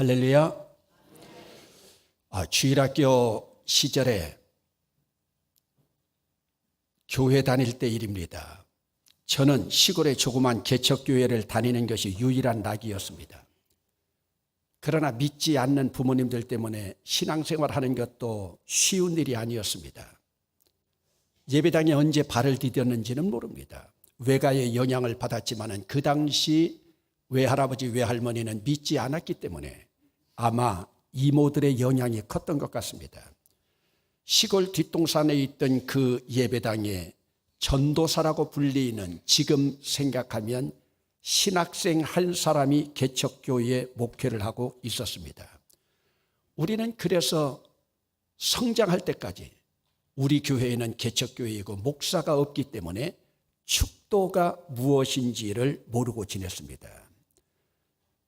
할렐루야. 주일학교 시절에 교회 다닐 때 일입니다. 저는 시골의 조그만 개척교회를 다니는 것이 유일한 낙이었습니다. 그러나 믿지 않는 부모님들 때문에 신앙생활하는 것도 쉬운 일이 아니었습니다. 예배당에 언제 발을 디뎠는지는 모릅니다. 외가의 영향을 받았지만 그 당시 외할아버지 외할머니는 믿지 않았기 때문에 아마 이모들의 영향이 컸던 것 같습니다. 시골 뒷동산에 있던 그 예배당에 전도사라고 불리는, 지금 생각하면 신학생 한 사람이 개척교회에 목회를 하고 있었습니다. 우리는 그래서 성장할 때까지 우리 교회에는 개척교회이고 목사가 없기 때문에 축도가 무엇인지를 모르고 지냈습니다.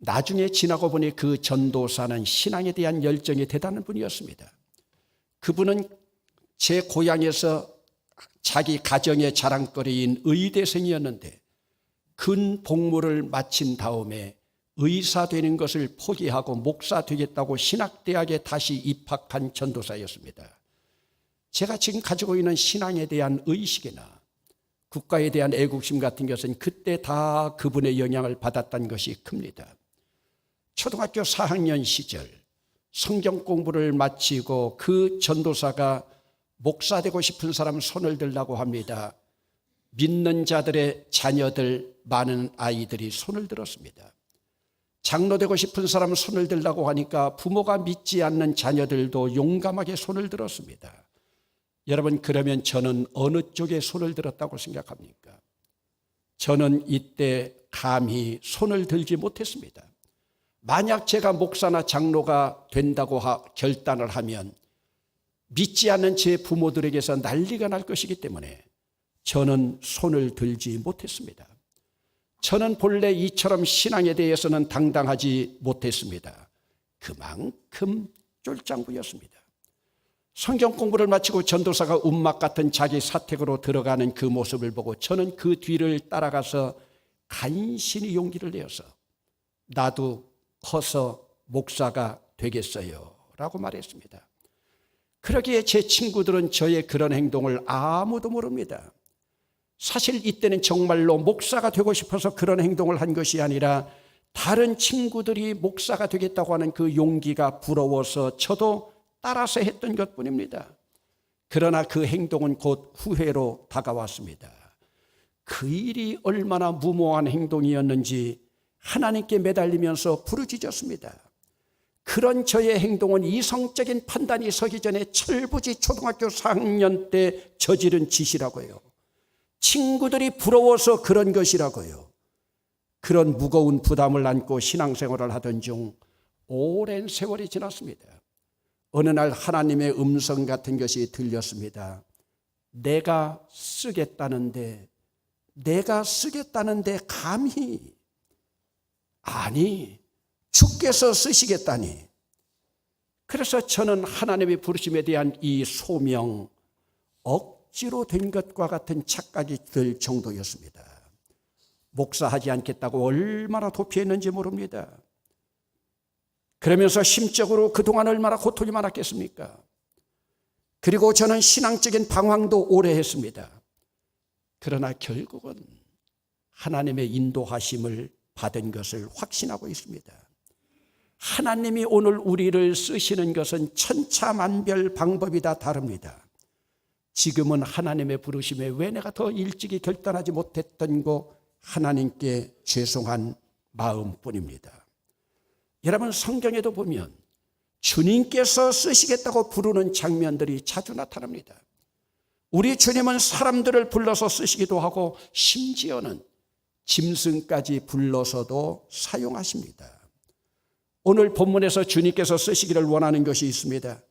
나중에 지나고 보니 그 전도사는 신앙에 대한 열정이 대단한 분이었습니다. 그분은 제 고향에서 자기 가정의 자랑거리인 의대생이었는데 근 복무를 마친 다음에 의사 되는 것을 포기하고 목사 되겠다고 신학대학에 다시 입학한 전도사였습니다. 제가 지금 가지고 있는 신앙에 대한 의식이나 국가에 대한 애국심 같은 것은 그때 다 그분의 영향을 받았다는 것이 큽니다. 초등학교 4학년 시절 성경 공부를 마치고 그 전도사가 목사 되고 싶은 사람 손을 들라고 합니다. 믿는 자들의 자녀들, 많은 아이들이 손을 들었습니다. 장로 되고 싶은 사람 손을 들라고 하니까 부모가 믿지 않는 자녀들도 용감하게 손을 들었습니다. 여러분, 그러면 저는 어느 쪽에 손을 들었다고 생각합니까? 저는 이때 감히 손을 들지 못했습니다. 만약 제가 목사나 장로가 된다고 결단을 하면 믿지 않는 제 부모들에게서 난리가 날 것이기 때문에 저는 손을 들지 못했습니다. 저는 본래 이처럼 신앙에 대해서는 당당하지 못했습니다. 그만큼 쫄짱구였습니다. 성경 공부를 마치고 전도사가 움막 같은 자기 사택으로 들어가는 그 모습을 보고 저는 그 뒤를 따라가서 간신히 용기를 내어서 나도 커서 목사가 되겠어요 라고 말했습니다. 그러기에 제 친구들은 저의 그런 행동을 아무도 모릅니다. 사실 이때는 정말로 목사가 되고 싶어서 그런 행동을 한 것이 아니라 다른 친구들이 목사가 되겠다고 하는 그 용기가 부러워서 저도 따라서 했던 것뿐입니다. 그러나 그 행동은 곧 후회로 다가왔습니다. 그 일이 얼마나 무모한 행동이었는지 하나님께 매달리면서 부르짖었습니다. 그런 저의 행동은 이성적인 판단이 서기 전에 철부지 초등학교 4학년 때 저지른 짓이라고요. 친구들이 부러워서 그런 것이라고요. 그런 무거운 부담을 안고 신앙생활을 하던 중 오랜 세월이 지났습니다. 어느 날 하나님의 음성 같은 것이 들렸습니다. 내가 쓰겠다는데 감히, 아니, 주께서 쓰시겠다니. 그래서 저는 하나님의 부르심에 대한 이 소명, 억지로 된 것과 같은 착각이 들 정도였습니다. 목사하지 않겠다고 얼마나 도피했는지 모릅니다. 그러면서 심적으로 그동안 얼마나 고통이 많았겠습니까? 그리고 저는 신앙적인 방황도 오래 했습니다. 그러나 결국은 하나님의 인도하심을 받은 것을 확신하고 있습니다. 하나님이 오늘 우리를 쓰시는 것은 천차만별 방법이 다 다릅니다. 지금은 하나님의 부르심에 왜 내가 더 일찍이 결단하지 못했던고 하나님께 죄송한 마음뿐입니다. 여러분, 성경에도 보면 주님께서 쓰시겠다고 부르는 장면들이 자주 나타납니다. 우리 주님은 사람들을 불러서 쓰시기도 하고 심지어는 짐승까지 불러서도 사용하십니다. 오늘 본문에서 주님께서 쓰시기를 원하는 것이 있습니다.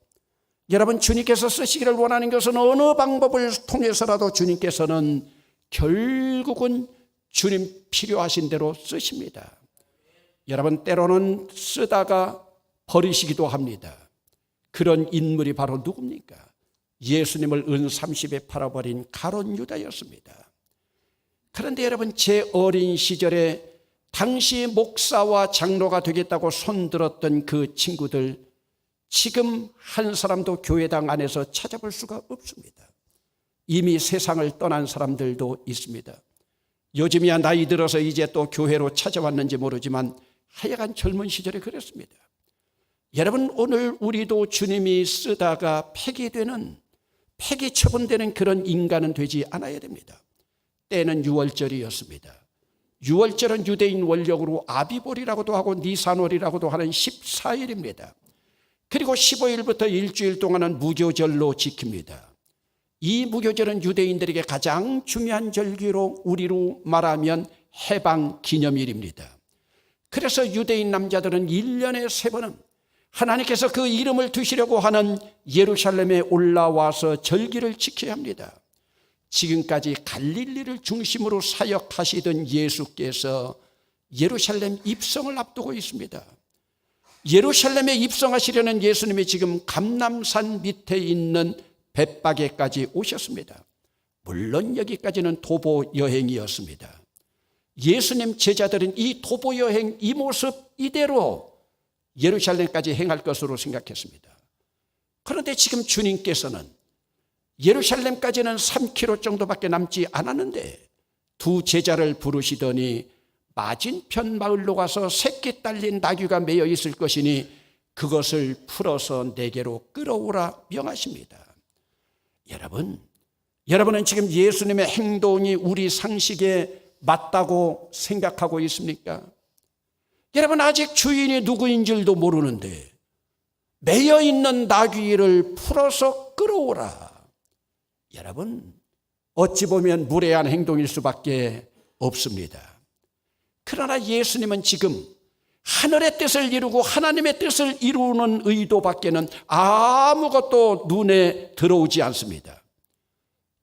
여러분, 주님께서 쓰시기를 원하는 것은 어느 방법을 통해서라도 주님께서는 결국은 주님 필요하신 대로 쓰십니다. 여러분, 때로는 쓰다가 버리시기도 합니다. 그런 인물이 바로 누굽니까? 예수님을 은 30에 팔아버린 가룟 유다였습니다. 그런데 여러분, 제 어린 시절에 당시 목사와 장로가 되겠다고 손들었던 그 친구들, 지금 한 사람도 교회당 안에서 찾아볼 수가 없습니다. 이미 세상을 떠난 사람들도 있습니다. 요즘이야 나이 들어서 이제 또 교회로 찾아왔는지 모르지만 하여간 젊은 시절에 그랬습니다. 여러분, 오늘 우리도 주님이 쓰다가 폐기 처분되는 그런 인간은 되지 않아야 됩니다. 때는 유월절이었습니다. 유월절은 유대인 원력으로 아비볼이라고도 하고 니산월이라고도 하는 14일입니다. 그리고 15일부터 일주일 동안은 무교절로 지킵니다. 이 무교절은 유대인들에게 가장 중요한 절기로 우리로 말하면 해방 기념일입니다. 그래서 유대인 남자들은 1년에 3번은 하나님께서 그 이름을 두시려고 하는 예루살렘에 올라와서 절기를 지켜야 합니다. 지금까지 갈릴리를 중심으로 사역하시던 예수께서 예루살렘 입성을 앞두고 있습니다. 예루살렘에 입성하시려는 예수님이 지금 감람산 밑에 있는 벳바게까지 오셨습니다. 물론 여기까지는 도보 여행이었습니다. 예수님 제자들은 이 도보 여행, 이 모습 이대로 예루살렘까지 행할 것으로 생각했습니다. 그런데 지금 주님께서는 예루살렘까지는 3km 정도밖에 남지 않았는데 두 제자를 부르시더니 맞은편 마을로 가서 새끼 딸린 나귀가 매여 있을 것이니 그것을 풀어서 내게로 끌어오라 명하십니다. 여러분은 지금 예수님의 행동이 우리 상식에 맞다고 생각하고 있습니까? 여러분, 아직 주인이 누구인 줄도 모르는데 매여 있는 나귀를 풀어서 끌어오라. 여러분, 어찌 보면 무례한 행동일 수밖에 없습니다. 그러나 예수님은 지금 하늘의 뜻을 이루고 하나님의 뜻을 이루는 의도밖에는 아무것도 눈에 들어오지 않습니다.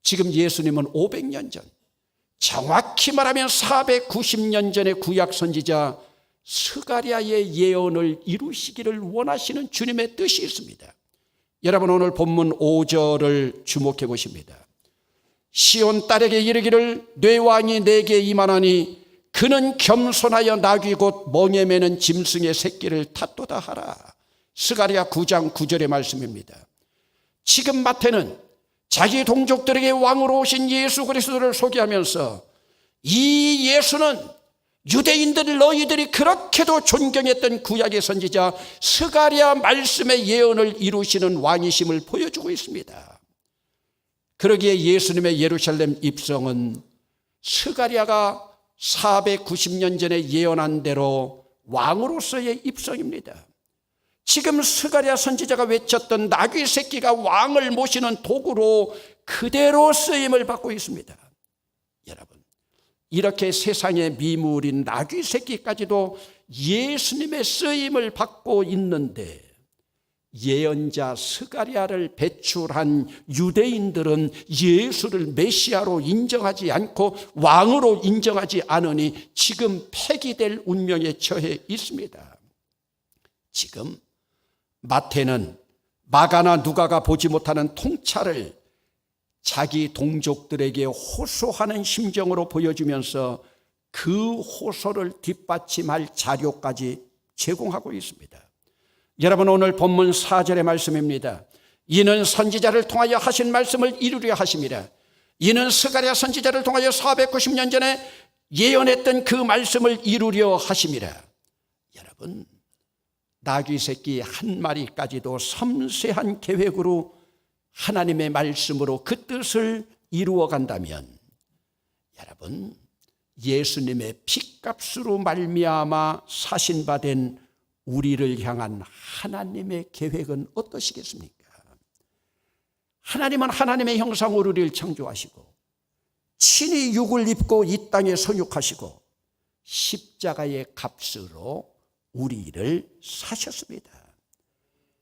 지금 예수님은 500년 전, 정확히 말하면 490년 전의 구약 선지자 스가랴의 예언을 이루시기를 원하시는 주님의 뜻이 있습니다. 여러분, 오늘 본문 5절을 주목해 보십니다. 시온 딸에게 이르기를 내 왕이 내게 임하나니 그는 겸손하여 나귀 곧 멍에 매는 짐승의 새끼를 탔도다 하라. 스가랴 9장 9절의 말씀입니다. 지금 마태는 자기 동족들에게 왕으로 오신 예수 그리스도를 소개하면서 이 예수는 유대인들 너희들이 그렇게도 존경했던 구약의 선지자 스가랴 말씀의 예언을 이루시는 왕이심을 보여주고 있습니다. 그러기에 예수님의 예루살렘 입성은 스가랴가 490년 전에 예언한 대로 왕으로서의 입성입니다. 지금 스가랴 선지자가 외쳤던 나귀 새끼가 왕을 모시는 도구로 그대로 쓰임을 받고 있습니다. 여러분, 이렇게 세상의 미물인 나귀 새끼까지도 예수님의 쓰임을 받고 있는데 예언자 스가랴를 배출한 유대인들은 예수를 메시아로 인정하지 않고 왕으로 인정하지 않으니 지금 폐기될 운명에 처해 있습니다. 지금 마태는 마가나 누가가 보지 못하는 통찰을 자기 동족들에게 호소하는 심정으로 보여주면서 그 호소를 뒷받침할 자료까지 제공하고 있습니다. 여러분, 오늘 본문 4절의 말씀입니다. 이는 선지자를 통하여 하신 말씀을 이루려 하심이라. 이는 스가랴 선지자를 통하여 490년 전에 예언했던 그 말씀을 이루려 하심이라. 여러분, 나귀 새끼 한 마리까지도 섬세한 계획으로 하나님의 말씀으로 그 뜻을 이루어 간다면 여러분, 예수님의 핏값으로 말미암아 사신받은 우리를 향한 하나님의 계획은 어떠시겠습니까? 하나님은 하나님의 형상으로 우리를 창조하시고 친히 육을 입고 이 땅에 성육하시고 십자가의 값으로 우리를 사셨습니다.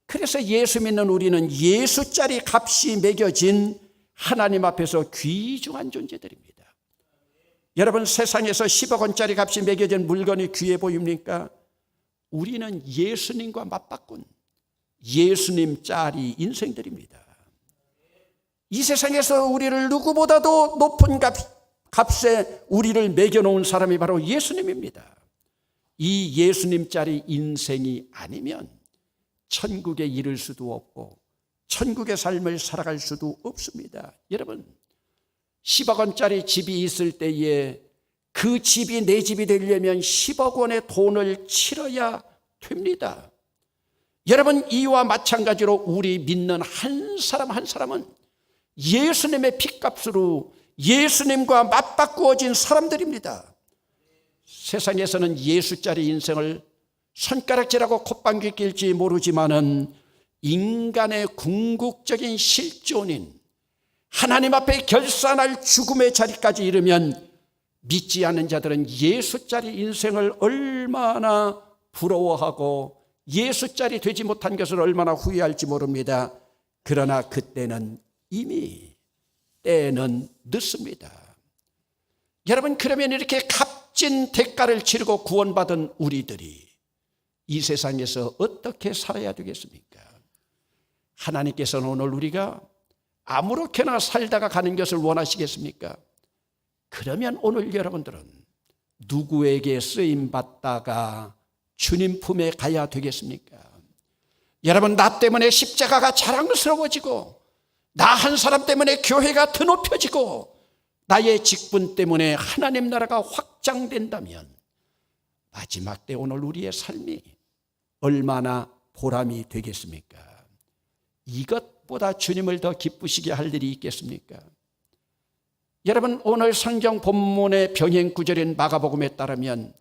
그래서 예수 믿는 우리는 예수짜리 값이 매겨진 하나님 앞에서 귀중한 존재들입니다. 여러분, 세상에서 10억 원짜리 값이 매겨진 물건이 귀해 보입니까? 우리는 예수님과 맞바꾼 예수님짜리 인생들입니다. 이 세상에서 우리를 누구보다도 높은 값에 우리를 매겨놓은 사람이 바로 예수님입니다. 이 예수님짜리 인생이 아니면 천국에 이를 수도 없고 천국의 삶을 살아갈 수도 없습니다. 여러분, 10억 원짜리 집이 있을 때에 그 집이 내 집이 되려면 10억 원의 돈을 치러야 됩니다. 여러분, 이와 마찬가지로 우리 믿는 한 사람 한 사람은 예수님의 핏값으로 예수님과 맞바꾸어진 사람들입니다. 세상에서는 예수짜리 인생을 손가락질하고 콧방귀 낄지 모르지만은 인간의 궁극적인 실존인 하나님 앞에 결산할 죽음의 자리까지 이르면 믿지 않는 자들은 예수짜리 인생을 얼마나 부러워하고 예수짜리 되지 못한 것을 얼마나 후회할지 모릅니다. 그러나 그때는 이미 때는 늦습니다. 여러분, 그러면 이렇게 값진 대가를 치르고 구원받은 우리들이 이 세상에서 어떻게 살아야 되겠습니까? 하나님께서는 오늘 우리가 아무렇게나 살다가 가는 것을 원하시겠습니까? 그러면 오늘 여러분들은 누구에게 쓰임받다가 주님 품에 가야 되겠습니까? 여러분, 나 때문에 십자가가 자랑스러워지고 나 한 사람 때문에 교회가 더 높여지고 나의 직분 때문에 하나님 나라가 확장된다면 마지막 때 오늘 우리의 삶이 얼마나 보람이 되겠습니까? 이것보다 주님을 더 기쁘시게 할 일이 있겠습니까? 여러분, 오늘 성경 본문의 병행 구절인 마가복음에 따르면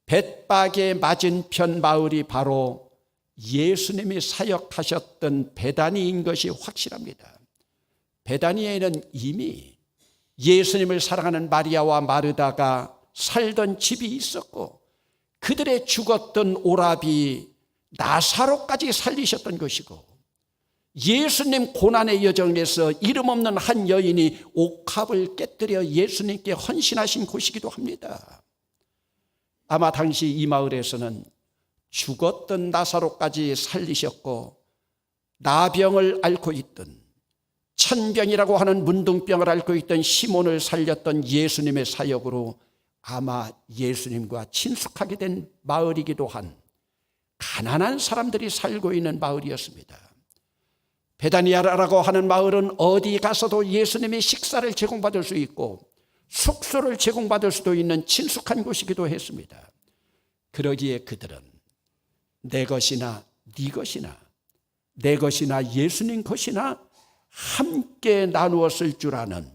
벳박의 맞은편 마을이 바로 예수님이 사역하셨던 베다니인 것이 확실합니다. 베다니에는 이미 예수님을 사랑하는 마리아와 마르다가 살던 집이 있었고 그들의 죽었던 오라비 나사로까지 살리셨던 것이고 예수님 고난의 여정에서 이름 없는 한 여인이 옥합을 깨뜨려 예수님께 헌신하신 곳이기도 합니다. 아마 당시 이 마을에서는 죽었던 나사로까지 살리셨고 나병을 앓고 있던 천병이라고 하는 문둥병을 앓고 있던 시몬을 살렸던 예수님의 사역으로 아마 예수님과 친숙하게 된 마을이기도 한 가난한 사람들이 살고 있는 마을이었습니다. 베다니아라고 하는 마을은 어디 가서도 예수님의 식사를 제공받을 수 있고 숙소를 제공받을 수도 있는 친숙한 곳이기도 했습니다. 그러기에 그들은 내 것이나 네 것이나 내 것이나 예수님 것이나 함께 나누었을 줄 아는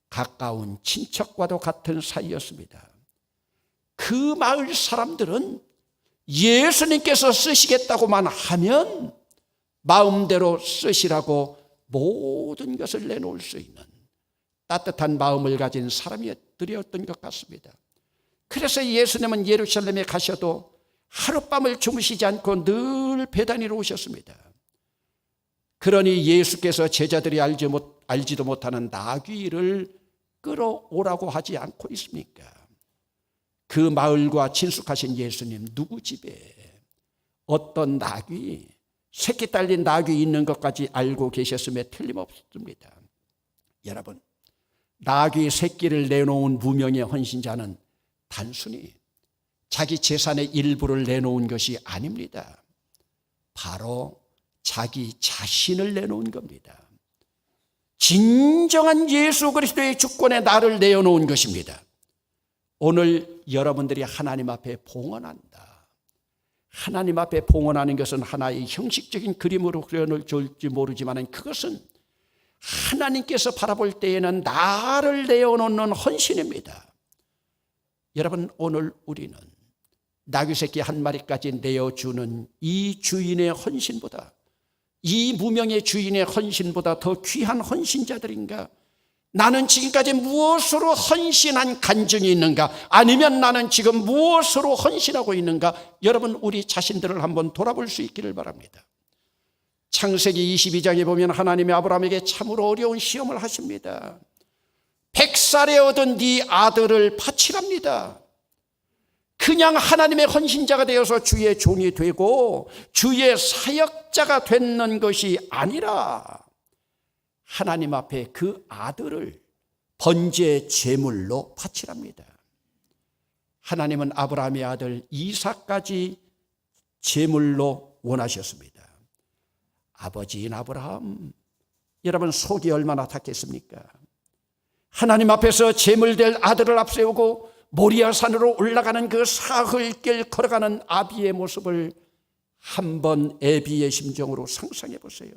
가까운 친척과도 같은 사이였습니다. 그 마을 사람들은 예수님께서 쓰시겠다고만 하면 마음대로 쓰시라고 모든 것을 내놓을 수 있는 따뜻한 마음을 가진 사람들이었던 것 같습니다. 그래서 예수님은 예루살렘에 가셔도 하룻밤을 주무시지 않고 늘 베다니로 오셨습니다. 그러니 예수께서 제자들이 알지도 못하는 나귀를 끌어오라고 하지 않고 있습니까? 그 마을과 친숙하신 예수님, 누구 집에 어떤 나귀, 새끼 딸린 나귀 있는 것까지 알고 계셨음에 틀림없습니다. 여러분, 나귀 새끼를 내놓은 무명의 헌신자는 단순히 자기 재산의 일부를 내놓은 것이 아닙니다. 바로 자기 자신을 내놓은 겁니다. 진정한 예수 그리스도의 주권에 나를 내어놓은 것입니다. 오늘 여러분들이 하나님 앞에 봉헌한다. 하나님 앞에 봉헌하는 것은 하나의 형식적인 그림으로 그려줄지 모르지만 그것은 하나님께서 바라볼 때에는 나를 내어놓는 헌신입니다. 여러분, 오늘 우리는 나귀 새끼 한 마리까지 내어주는 이 주인의 헌신보다, 이 무명의 주인의 헌신보다 더 귀한 헌신자들인가? 나는 지금까지 무엇으로 헌신한 간증이 있는가? 아니면 나는 지금 무엇으로 헌신하고 있는가? 여러분, 우리 자신들을 한번 돌아볼 수 있기를 바랍니다. 창세기 22장에 보면 하나님이 아브라함에게 참으로 어려운 시험을 하십니다. 100살에 얻은 네 아들을 바치랍니다. 그냥 하나님의 헌신자가 되어서 주의 종이 되고 주의 사역자가 되는 것이 아니라 하나님 앞에 그 아들을 번제 제물로 바치랍니다. 하나님은 아브라함의 아들 이삭까지 제물로 원하셨습니다. 아버지인 아브라함, 여러분 속이 얼마나 탔겠습니까? 하나님 앞에서 제물될 아들을 앞세우고 모리아 산으로 올라가는 그 사흘길 걸어가는 아비의 모습을 한번 애비의 심정으로 상상해 보세요.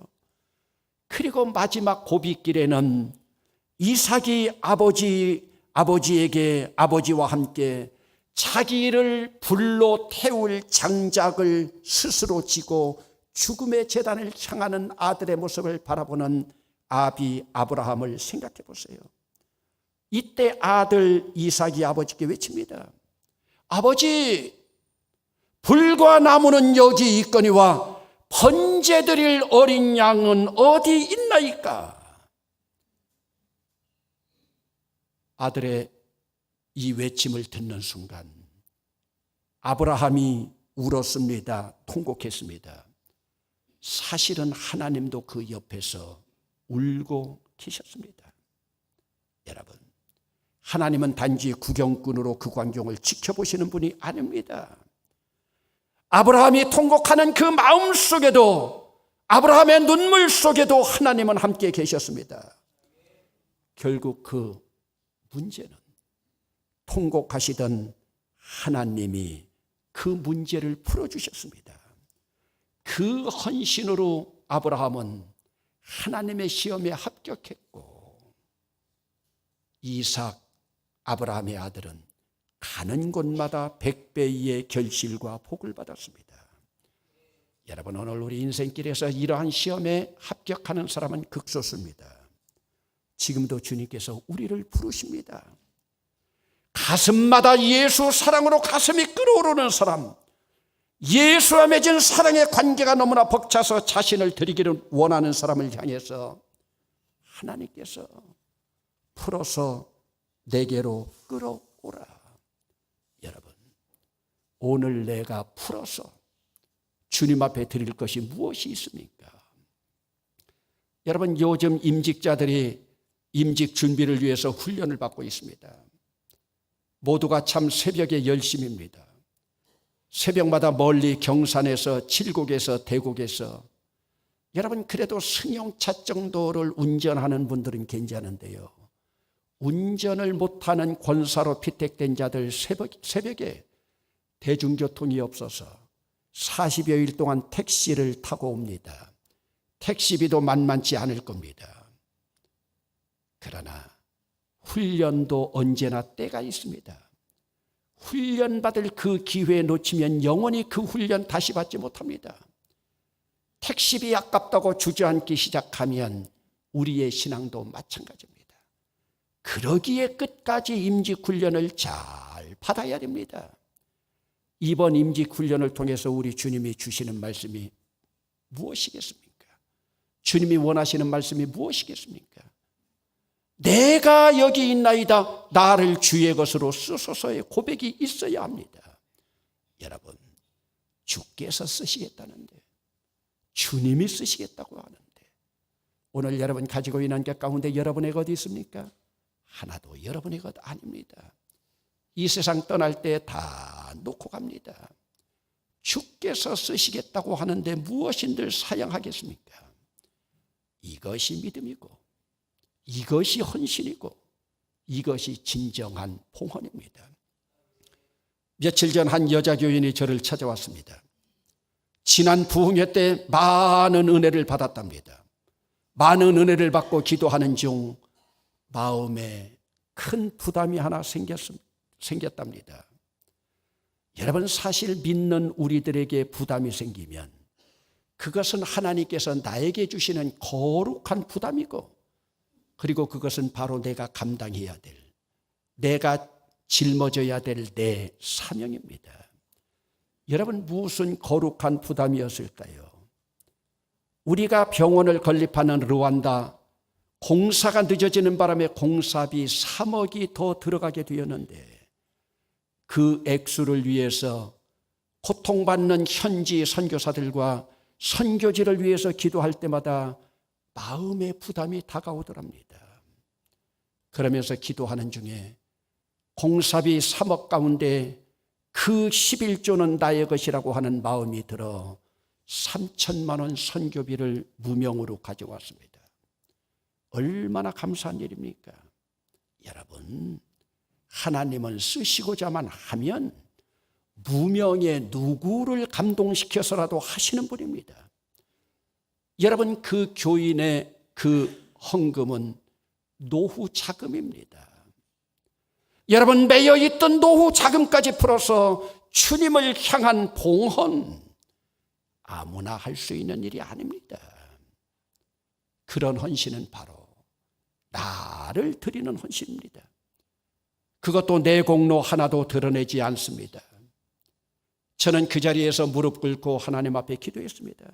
그리고 마지막 고비길에는 이삭이 아버지에게 아버지와 함께 자기를 불로 태울 장작을 스스로 지고 죽음의 제단을 향하는 아들의 모습을 바라보는 아비 아브라함을 생각해 보세요. 이때 아들 이삭이 아버지께 외칩니다. 아버지, 불과 나무는 여기 있거니와 번제드릴 어린 양은 어디 있나이까? 아들의 이 외침을 듣는 순간 아브라함이 울었습니다. 통곡했습니다. 사실은 하나님도 그 옆에서 울고 계셨습니다. 여러분, 하나님은 단지 구경꾼으로 그 광경을 지켜보시는 분이 아닙니다. 아브라함이 통곡하는 그 마음 속에도, 아브라함의 눈물 속에도 하나님은 함께 계셨습니다. 결국 그 문제는 통곡하시던 하나님이 그 문제를 풀어주셨습니다. 그 헌신으로 아브라함은 하나님의 시험에 합격했고, 이삭, 아브라함의 아들은 가는 곳마다 100배의 결실과 복을 받았습니다. 여러분, 오늘 우리 인생길에서 이러한 시험에 합격하는 사람은 극소수입니다. 지금도 주님께서 우리를 부르십니다. 가슴마다 예수 사랑으로 가슴이 끓어오르는 사람, 예수와 맺은 사랑의 관계가 너무나 벅차서 자신을 드리기를 원하는 사람을 향해서 하나님께서 풀어서 내게로 끌어오라. 여러분, 오늘 내가 풀어서 주님 앞에 드릴 것이 무엇이 있습니까? 여러분, 요즘 임직자들이 임직 준비를 위해서 훈련을 받고 있습니다. 모두가 참 새벽에 열심입니다. 새벽마다 멀리 경산에서, 칠곡에서, 대곡에서, 여러분, 그래도 승용차 정도를 운전하는 분들은 괜찮은데요, 운전을 못하는 권사로 피택된 자들 새벽에 대중교통이 없어서 40여일 동안 택시를 타고 옵니다. 택시비도 만만치 않을 겁니다. 그러나 훈련도 언제나 때가 있습니다. 훈련받을 그 기회에 놓치면 영원히 그 훈련 다시 받지 못합니다. 택시비 아깝다고 주저앉기 시작하면 우리의 신앙도 마찬가지입니다. 그러기에 끝까지 임직훈련을 잘 받아야 됩니다. 이번 임직훈련을 통해서 우리 주님이 주시는 말씀이 무엇이겠습니까? 주님이 원하시는 말씀이 무엇이겠습니까? 내가 여기 있나이다, 나를 주의 것으로 쓰소서의 고백이 있어야 합니다. 여러분, 주께서 쓰시겠다는데, 주님이 쓰시겠다고 하는데, 오늘 여러분 가지고 있는 것 가운데 여러분의 것 있습니까? 하나도 여러분의 것 아닙니다. 이 세상 떠날 때 다 놓고 갑니다. 주께서 쓰시겠다고 하는데 무엇인들 사양하겠습니까? 이것이 믿음이고, 이것이 헌신이고, 이것이 진정한 봉헌입니다. 며칠 전 한 여자 교인이 저를 찾아왔습니다. 지난 부흥회 때 많은 은혜를 받았답니다. 많은 은혜를 받고 기도하는 중 마음에 큰 부담이 하나 생겼답니다. 여러분, 사실 믿는 우리들에게 부담이 생기면 그것은 하나님께서 나에게 주시는 거룩한 부담이고, 그리고 그것은 바로 내가 감당해야 될, 내가 짊어져야 될 내 사명입니다. 여러분, 무슨 거룩한 부담이었을까요? 우리가 병원을 건립하는 르완다, 공사가 늦어지는 바람에 공사비 3억이 더 들어가게 되었는데, 그 액수를 위해서 고통받는 현지 선교사들과 선교지를 위해서 기도할 때마다 마음의 부담이 다가오더랍니다. 그러면서 기도하는 중에 공사비 3억 가운데 그 11조는 나의 것이라고 하는 마음이 들어 3천만 원 선교비를 무명으로 가져왔습니다. 얼마나 감사한 일입니까? 여러분, 하나님은 쓰시고자만 하면 무명의 누구를 감동시켜서라도 하시는 분입니다. 여러분, 그 교인의 그 헌금은 노후 자금입니다. 여러분, 매여있던 노후 자금까지 풀어서 주님을 향한 봉헌, 아무나 할 수 있는 일이 아닙니다. 그런 헌신은 바로 나를 드리는 헌신입니다. 그것도 내 공로 하나도 드러내지 않습니다. 저는 그 자리에서 무릎 꿇고 하나님 앞에 기도했습니다.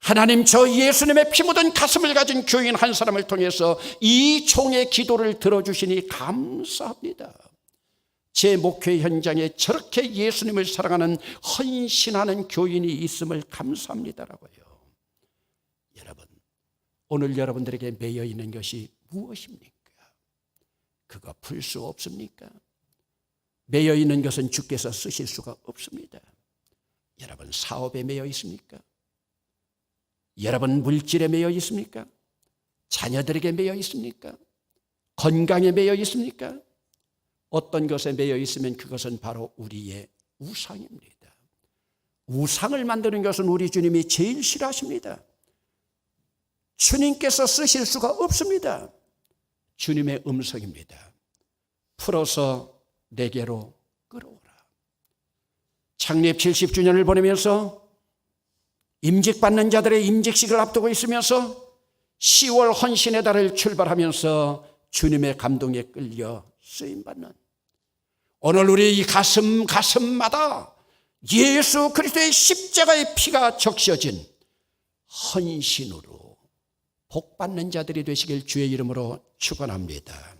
하나님, 저 예수님의 피 묻은 가슴을 가진 교인 한 사람을 통해서 이 종의 기도를 들어주시니 감사합니다. 제 목회 현장에 저렇게 예수님을 사랑하는 헌신하는 교인이 있음을 감사합니다라고요. 여러분, 오늘 여러분들에게 매여 있는 것이 무엇입니까? 그거 풀 수 없습니까? 매여 있는 것은 주께서 쓰실 수가 없습니다. 여러분, 사업에 매여 있습니까? 여러분, 물질에 매여 있습니까? 자녀들에게 매여 있습니까? 건강에 매여 있습니까? 어떤 것에 매여 있으면 그것은 바로 우리의 우상입니다. 우상을 만드는 것은 우리 주님이 제일 싫어하십니다. 주님께서 쓰실 수가 없습니다. 주님의 음성입니다. 풀어서 내게로 끌어오라. 창립 70주년을 보내면서 임직받는 자들의 임직식을 앞두고 있으면서 10월 헌신의 달을 출발하면서 주님의 감동에 끌려 쓰임받는, 오늘 우리 이 가슴마다 예수 그리스도의 십자가의 피가 적셔진 헌신으로 복받는 자들이 되시길 주의 이름으로 축원합니다.